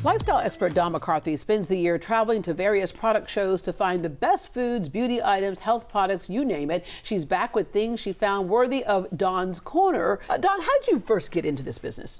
Lifestyle expert Dawn McCarthy spends the year traveling to various product shows to find the best foods, beauty items, health products, you name it. She's back with things she found worthy of Dawn's Corner. Dawn, how did you first get into this business?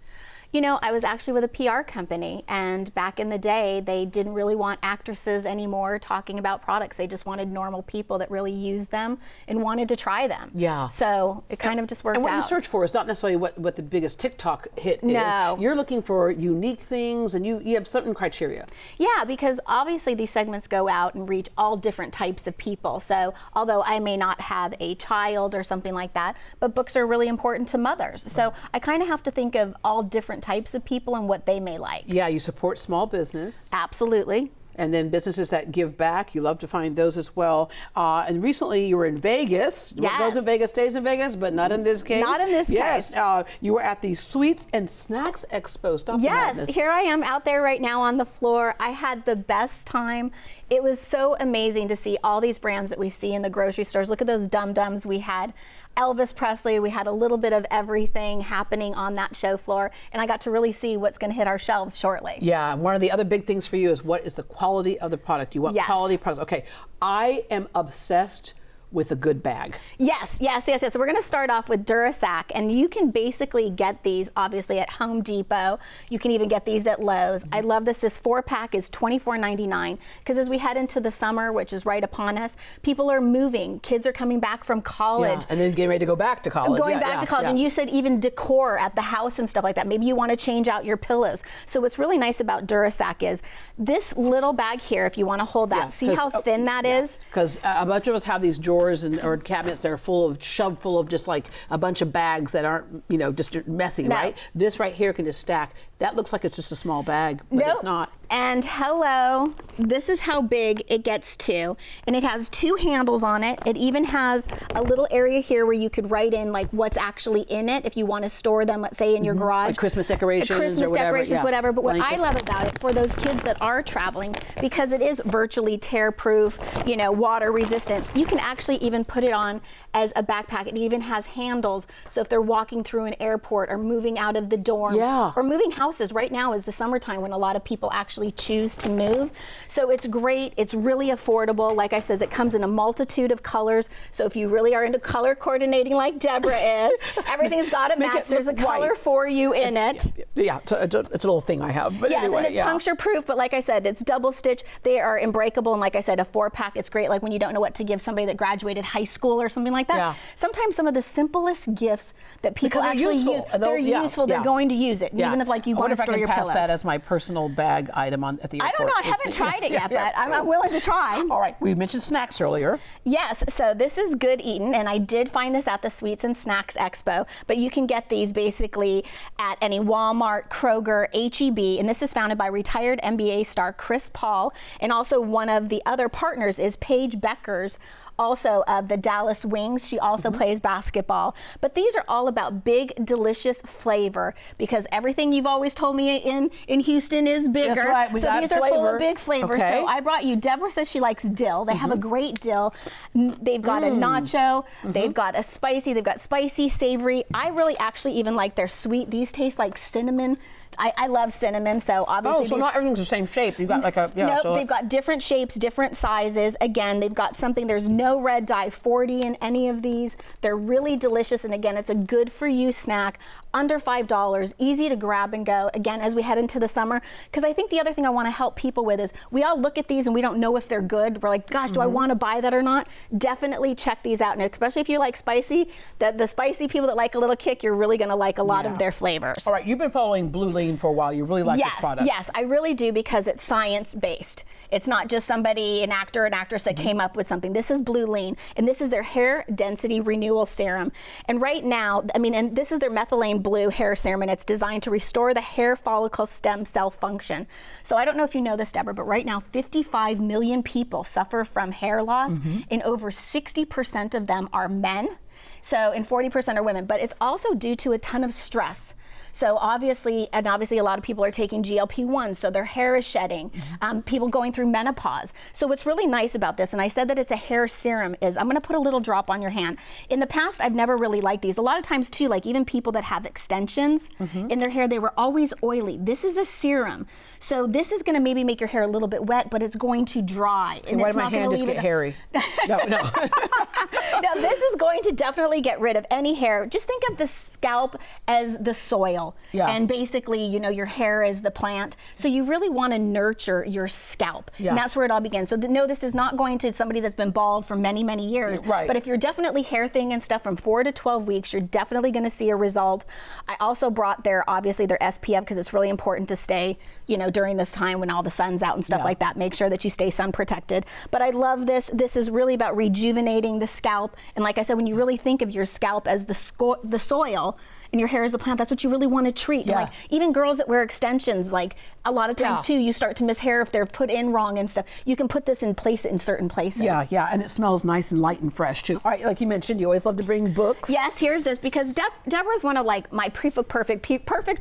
You know, I was actually with a PR company, and back in the day, they didn't really want actresses anymore talking about products. They just wanted normal people that really used them and wanted to try them. Yeah. So it kind of just worked out. And what you search for is not necessarily what the biggest TikTok hit is. No. You're looking for unique things, and you have certain criteria. Yeah, because obviously these segments go out and reach all different types of people. So although I may not have a child or something like that, but books are really important to mothers. So I kind of have to think of all different types of people and what they may like. Yeah, you support small business. Absolutely. And then businesses that give back, you love to find those as well. And recently you were in Vegas. Yes. What goes in Vegas stays in Vegas, but not in this case. Not in this yes. case. You were at the Sweets and Snacks Expo. Stop Yes, here I am out there right now on the floor. I had the best time. It was so amazing to see all these brands that we see in the grocery stores. Look at those dum-dums. We had Elvis Presley. We had a little bit of everything happening on that show floor, and I got to really see what's going to hit our shelves shortly. Yeah, and one of the other big things for you is what is the quality of the product. You want quality products. Okay, I am obsessed with a good bag. Yes. So we're going to start off with Durasac, and you can basically get these obviously at Home Depot. You can even get these at Lowe's. I love this. This 4-pack is $24.99 because as we head into the summer, which is right upon us, people are moving. Kids are coming back from college. Yeah, and then getting ready to go back to college. Going back to college. And you said even decor at the house and stuff like that. Maybe you want to change out your pillows. So what's really nice about Durasac is this little bag here, if you want to hold that, see how thin that is? Because a bunch of us have these drawers or cabinets that are shoved full of just like a bunch of bags that aren't, just messy, right? This right here can just stack. That looks like it's just a small bag, but it's not. And hello, this is how big it gets to. And it has 2 handles on it. It even has a little area here where you could write in like what's actually in it if you want to store them, let's say in your garage. Like Christmas decorations whatever. But what I love about it for those kids that are traveling, because it is virtually tear-proof, water resistant, you can actually even put it on as a backpack. It even has handles. So if they're walking through an airport or moving out of the dorms or moving houses, right now is the summertime when a lot of people actually choose to move. So it's great. It's really affordable. Like I said, it comes in a multitude of colors. So if you really are into color coordinating like Deborah is, everything's got to match. There's a color for you in it. Yeah, it's a little thing I have. But yes, anyway, and it's puncture proof, but like I said, it's double stitch. They are unbreakable, and like I said, a 4-pack, it's great like when you don't know what to give somebody that graduated high school or something like that. Yeah. Sometimes some of the simplest gifts that people actually use, they're useful, they're going to use it, even if like you want to store your pillows. I pass that as my personal bag item at the airport. I don't know, I haven't tried it yet, but I'm willing to try. All right, we mentioned snacks earlier. Yes, so this is Good Eatin', and I did find this at the Sweets and Snacks Expo, but you can get these basically at any Walmart, Kroger, H-E-B, and this is founded by retired NBA star Chris Paul, and also one of the other partners is Paige Beckers, also of the Dallas Wings. She also plays basketball. But these are all about big, delicious flavor, because everything you've always told me in Houston is bigger. That's right. So these are full of big flavor. So I brought you, Deborah says she likes dill. They have a great dill. They've got a nacho. They've got a spicy. They've got spicy, savory. I really actually even like their sweet. These taste like cinnamon. I love cinnamon, so obviously. Oh, so not everything's the same shape. You've got like a Nope, they've got different shapes, different sizes. Again, they've got something. There's no red dye 40 in any of these. They're really delicious, and again, it's a good for you snack. Under $5, easy to grab and go. Again, as we head into the summer, because I think the other thing I want to help people with is we all look at these and we don't know if they're good. We're like, gosh, do I want to buy that or not? Definitely check these out, and especially if you like spicy, the spicy people that like a little kick, you're really going to like a lot of their flavors. All right, you've been following Blue Lean for a while. You really like this product. Yes, I really do, because it's science-based. It's not just somebody, an actor, an actress that came up with something. This is Blue Lean, and this is their hair density renewal serum. And right now, and this is their methylene blue hair serum, and it's designed to restore the hair follicle stem cell function. So I don't know if you know this, Deborah, but right now 55 million people suffer from hair loss, and over 60% of them are men. So, and 40% are women, but it's also due to a ton of stress. So obviously a lot of people are taking GLP-1, so their hair is shedding. People going through menopause. So what's really nice about this, and I said that it's a hair serum, is I'm gonna put a little drop on your hand. In the past, I've never really liked these. A lot of times too, like even people that have extensions in their hair, they were always oily. This is a serum. So this is gonna maybe make your hair a little bit wet, but it's going to dry. And why did my hand just get hairy? No. Now this is going to definitely get rid of any hair. Just think of the scalp as the soil. Yeah. And basically, you know, your hair is the plant. So you really want to nurture your scalp. Yeah. And that's where it all begins. So no, this is not going to somebody that's been bald for many, many years. Right. But if you're definitely hair thing and stuff from 4 to 12 weeks, you're definitely going to see a result. I also brought obviously their SPF, because it's really important to stay, you know, during this time when all the sun's out and stuff like that. Make sure that you stay sun protected. But I love this. This is really about rejuvenating the scalp. And like I said, when you really think of your scalp as the soil, and your hair is the plant, that's what you really want to treat. Yeah. And like even girls that wear extensions, like a lot of times too, you start to miss hair if they're put in wrong and stuff. You can put this in place in certain places. Yeah, and it smells nice and light and fresh too. All right, like you mentioned, you always love to bring books. Yes, here's this, because Deborah's one of like my perfect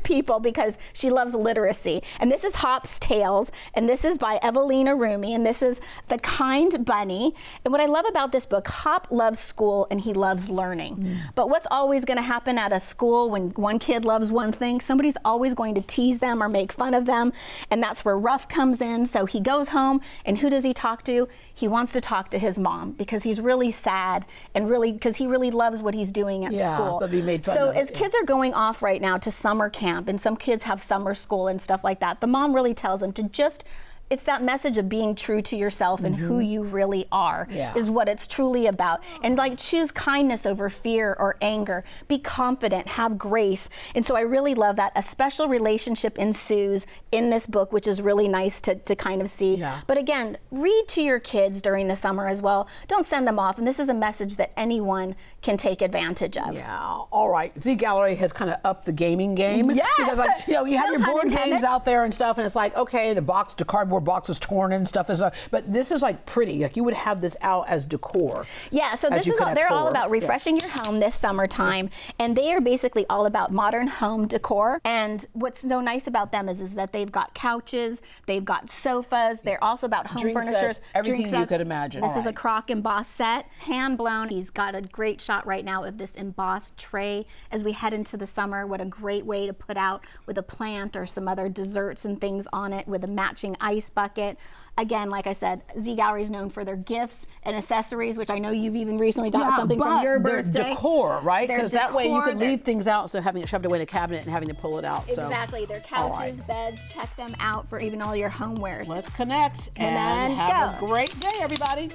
people, because she loves literacy. And this is Hop's Tales, and this is by Evelina Rumi, and this is The Kind Bunny. And what I love about this book, Hop loves school and he loves learning. But what's always going to happen at a school when one kid loves one thing, somebody's always going to tease them or make fun of them, and that's where Ruff comes in. So he goes home, and who does he talk to? He wants to talk to his mom, because he's really sad, and because he really loves what he's doing at school. But he made fun so of as kids are going off right now to summer camp, and some kids have summer school and stuff like that, the mom really tells them to just, it's that message of being true to yourself and who you really are is what it's truly about. And like, choose kindness over fear or anger. Be confident, have grace. And so I really love that. A special relationship ensues in this book, which is really nice to kind of see. Yeah. But again, read to your kids during the summer as well. Don't send them off. And this is a message that anyone can take advantage of. Yeah, all right. Z Gallery has kind of upped the gaming game. Yeah. Because like, you know, you have No your pun board intended. games out there and stuff, and it's like, okay, the cardboard box is torn and stuff, but this is like pretty. Like you would have this out as decor. Yeah, so this is they're all about refreshing your home this summertime, and they are basically all about modern home decor. And what's so nice about them is that they've got couches, they've got sofas, they're also about home Drink furniture, sets, everything you could imagine. This is a crock embossed set, hand blown. He's got a great shot right now of this embossed tray as we head into the summer. What a great way to put out with a plant or some other desserts and things on it, with a matching ice bucket. Again, like I said, Z Gallery is known for their gifts and accessories, which I know you've even recently got something from your birthday. Decor, right? Because that way you can They're- leave things out, so having it shoved away in a cabinet and having to pull it out. Exactly. Their couches, beds, check them out for even all your homewares. Let's connect And and have go. a great day, everybody.